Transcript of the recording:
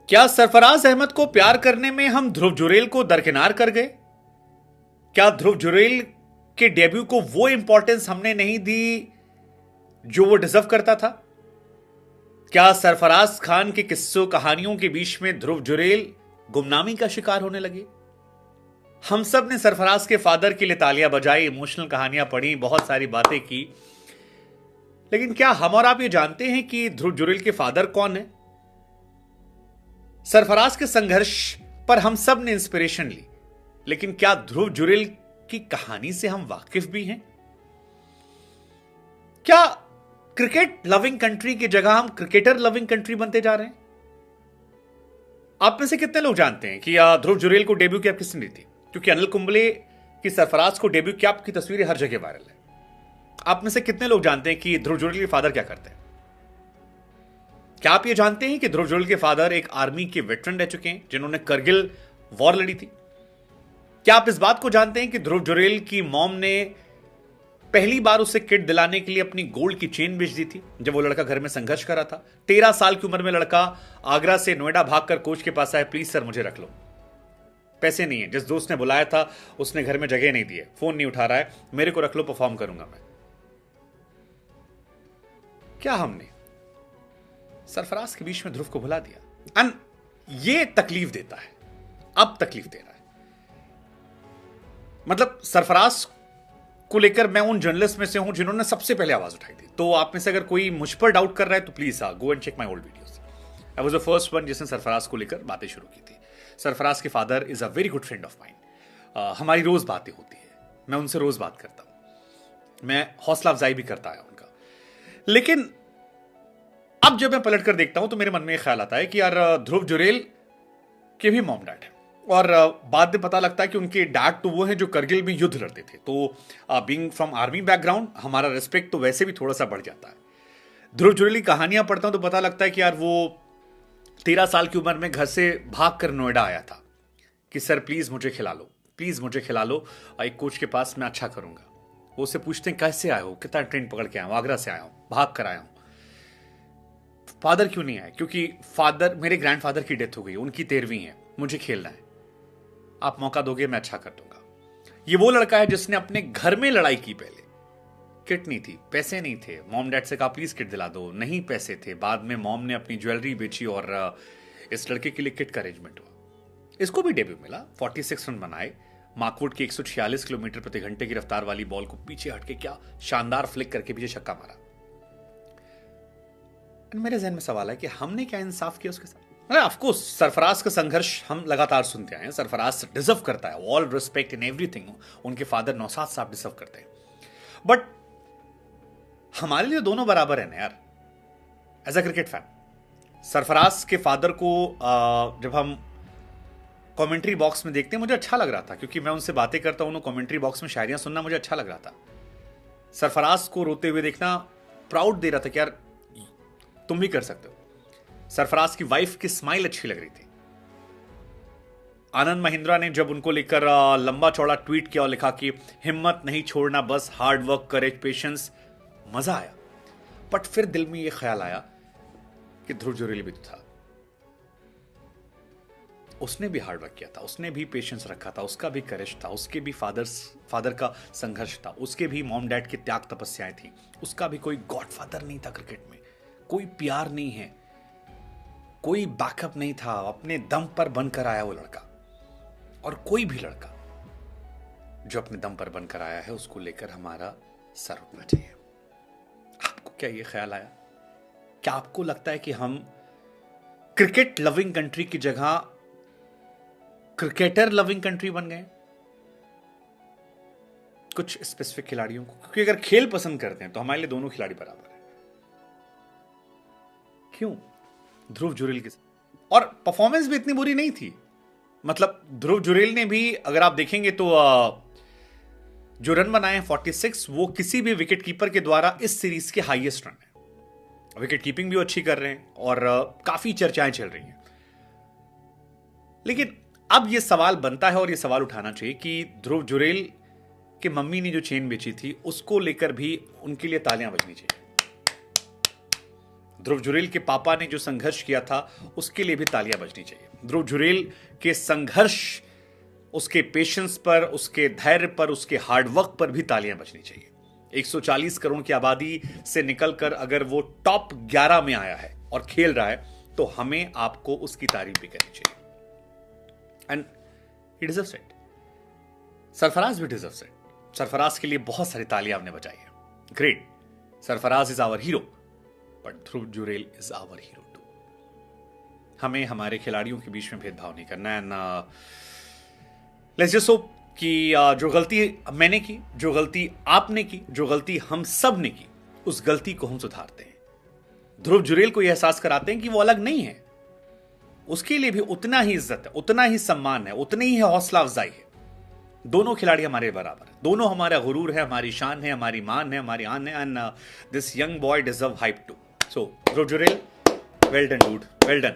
क्या सरफराज अहमद को प्यार करने में हम ध्रुव जुरेल को दरकिनार कर गए? क्या ध्रुव जुरेल के डेब्यू को वो इंपॉर्टेंस हमने नहीं दी जो वो डिजर्व करता था? क्या सरफराज खान के किस्सों कहानियों के बीच में ध्रुव जुरेल गुमनामी का शिकार होने लगे? हम सब ने सरफराज के फादर के लिए तालियां बजाई, इमोशनल कहानियां पढ़ी, बहुत सारी बातें की, लेकिन क्या हम और आप ये जानते हैं कि ध्रुव जुरेल के फादर कौन है? सरफराज के संघर्ष पर हम सब ने इंस्पिरेशन ली, लेकिन क्या ध्रुव जुरेल की कहानी से हम वाकिफ भी हैं? क्या क्रिकेट लविंग कंट्री की जगह हम क्रिकेटर लविंग कंट्री बनते जा रहे हैं? आप में से कितने लोग जानते हैं कि ध्रुव जुरेल को डेब्यू कैप किसने दी थी? क्योंकि अनिल कुंबले की सरफराज को डेब्यू कैप की तस्वीरें हर जगह वायरल है। आप में से कितने लोग जानते हैं कि ध्रुव जुरेल के फादर क्या करते हैं? क्या आप ये जानते हैं कि ध्रुव जुरेल के फादर एक आर्मी के वेटरन रह चुके हैं जिन्होंने करगिल वॉर लड़ी थी? क्या आप इस बात को जानते हैं कि ध्रुव जुरेल की मॉम ने पहली बार उसे किट दिलाने के लिए अपनी गोल्ड की चेन बेच दी थी जब वो लड़का घर में संघर्ष कर रहा था? 13 साल की उम्र में लड़का आगरा से नोएडा भागकर कोच के पास आया, प्लीज सर मुझे रख लो, पैसे नहीं है। जिस दोस्त ने बुलाया था उसने घर में जगह नहीं दी है, फोन नहीं उठा रहा है, मेरे को रख लो, परफॉर्म करूंगा मैं। क्या हमने सरफराज के बीच में ध्रुव को भुला दिया? ये तकलीफ देता है, अब तकलीफ दे रहा है। मतलब सरफराज को लेकर मैं उन जर्नलिस्ट में से हूं जिन्होंने सबसे पहले आवाज उठाई थी। तो आप में से अगर कोई मुझ पर डाउट कर रहा है तो please go and check my old videos. I was the first one जिसने सरफराज को लेकर बातें शुरू की थी। सरफराज के father is a very good friend of mind. हमारी रोज बातें होती है, मैं उनसे रोज बात करता हूं, मैं हौसला अफजाई भी करता है उनका। लेकिन अब जब मैं पलट कर देखता हूं तो मेरे मन में ख्याल आता है कि यार ध्रुव जुरेल के भी मॉम डैड है, और बाद में पता लगता है कि उनके डैड तो वो हैं जो करगिल में युद्ध लड़ते थे। तो बीइंग फ्रॉम आर्मी बैकग्राउंड हमारा रिस्पेक्ट तो वैसे भी थोड़ा सा बढ़ जाता है। ध्रुव जुरेल की कहानियां पढ़ता हूं तो पता लगता है कि यार वो 13 साल की उम्र में घर से भाग कर नोएडा आया था कि सर प्लीज मुझे खिला लो, प्लीज मुझे खिला लो, एक कोच के पास मैं अच्छा करूंगा। वो उससे पूछते हैं कैसे आए हो, कितना ट्रेन पकड़ के आया हूं, आगरा से आया हूं, भाग कर आया हूं। फादर क्यों नहीं आए? क्योंकि फादर, मेरे ग्रैंडफादर की डेथ हो गई, उनकी 13वीं है, मुझे खेलना है, आप मौका दोगे मैं अच्छा कर दूंगा। ये वो लड़का है जिसने अपने घर में लड़ाई की। पहले किट नहीं थी, पैसे नहीं थे, मॉम डैड से कहा प्लीज किट दिला दो, नहीं पैसे थे, बाद में मॉम ने अपनी ज्वेलरी बेची और इस लड़के के लिए किट का अरेंजमेंट हुआ। इसको भी डेब्यू मिला, 46 रन बनाए, मार्कवुड की 146 किलोमीटर प्रति घंटे की रफ्तार वाली बॉल को पीछे हटके क्या शानदार फ्लिक करके पीछे छक्का मारा। मेरे जहन में सवाल है कि हमने क्या इंसाफ किया उसके साथ? ऑफ कोर्स सरफराज का संघर्ष हम लगातार सुनते आए हैं, सरफराज डिजर्व करता है ऑल रिस्पेक्ट इन एवरीथिंग, उनके फादर नौशाद साहब डिजर्व करते हैं, बट हमारे लिए दोनों बराबर है ना यार। As a cricket fan Sarfaraz के फादर को जब हम कमेंट्री बॉक्स में देखते हैं मुझे अच्छा लग रहा था, क्योंकि मैं उनसे बातें करता हूं, कमेंट्री बॉक्स में शायरियां सुनना मुझे अच्छा लग रहा था। सरफराज को रोते हुए देखना प्राउड दे रहा था कि यार तुम भी कर सकते हो। सरफराज की वाइफ की स्माइल अच्छी लग रही थी। आनंद महिंद्रा ने जब उनको लेकर लंबा चौड़ा ट्वीट किया और लिखा कि हिम्मत नहीं छोड़ना, बस हार्ड वर्क, करेज, पेशेंस, मजा आया। बट फिर दिल में यह ख्याल आया कि ध्रुव जुरेल भी तो था, उसने भी हार्ड वर्क किया था, उसने भी पेशेंस रखा था, उसका भी करेज था, उसके भी फादर का संघर्ष था, उसके भी मॉम डैड की त्याग तपस्याएं थी, उसका भी कोई गॉडफादर नहीं था क्रिकेट में, कोई प्यार नहीं है, कोई बैकअप नहीं था, अपने दम पर बनकर आया वो लड़का। और कोई भी लड़का जो अपने दम पर बनकर आया है उसको लेकर हमारा सर उठना चाहिए। आपको क्या ये ख्याल आया? क्या आपको लगता है कि हम क्रिकेट लविंग कंट्री की जगह क्रिकेटर लविंग कंट्री बन गए कुछ स्पेसिफिक खिलाड़ियों को? क्योंकि अगर खेल पसंद करते हैं तो हमारे लिए दोनों खिलाड़ी बराबर है। क्यों ध्रुव जुरेल के साथ? और परफॉर्मेंस भी इतनी बुरी नहीं थी। मतलब ध्रुव जुरेल ने भी, अगर आप देखेंगे तो जो रन बनाए हैं 46, वो किसी भी विकेट कीपर के द्वारा इस सीरीज के हाईएस्ट रन है। विकेट कीपिंग भी अच्छी कर रहे हैं और काफी चर्चाएं चल रही हैं। लेकिन अब यह सवाल बनता है और यह सवाल उठाना चाहिए कि ध्रुव जुरेल के मम्मी ने जो चेन बेची थी उसको लेकर भी उनके लिए तालियां बजनी चाहिए। ध्रुव जुरेल के पापा ने जो संघर्ष किया था उसके लिए भी तालियां बजनी चाहिए। ध्रुव जुरेल के संघर्ष, उसके पेशेंस पर, उसके धैर्य पर, उसके हार्डवर्क पर भी तालियां बजनी चाहिए। 140 करोड़ की आबादी से निकलकर अगर वो टॉप 11 में आया है और खेल रहा है तो हमें आपको उसकी तारीफ भी करनी चाहिए। And he deserves it. Sarfaraz भी डिजर्व्स इट। सरफराज के लिए बहुत सारी तालियां आपने बजाई है। Great, Sarfaraz is our hero, but Dhruv Jurel is our hero too. हमें हमारे खिलाड़ियों के बीच में भेदभाव नहीं करना है। लेट्स जस्ट होप कि जो गलती मैंने की, जो गलती आपने की, जो गलती हम सब ने की, उस गलती को हम सुधारते हैं। ध्रुव जुरेल को यह एहसास कराते हैं कि वो अलग नहीं है। उसके लिए भी उतना ही इज्जत है, उतना ही सम्मान है, उतनी ही हौसला अफजाई है। दोनों खिलाड़ी हमारे बराबर है, दोनों हमारा गुरूर है, हमारी शान है, हमारी मान है, हमारी आन है। And this young boy deserve hype too. So Dhruv Jurel, well done dude, well done.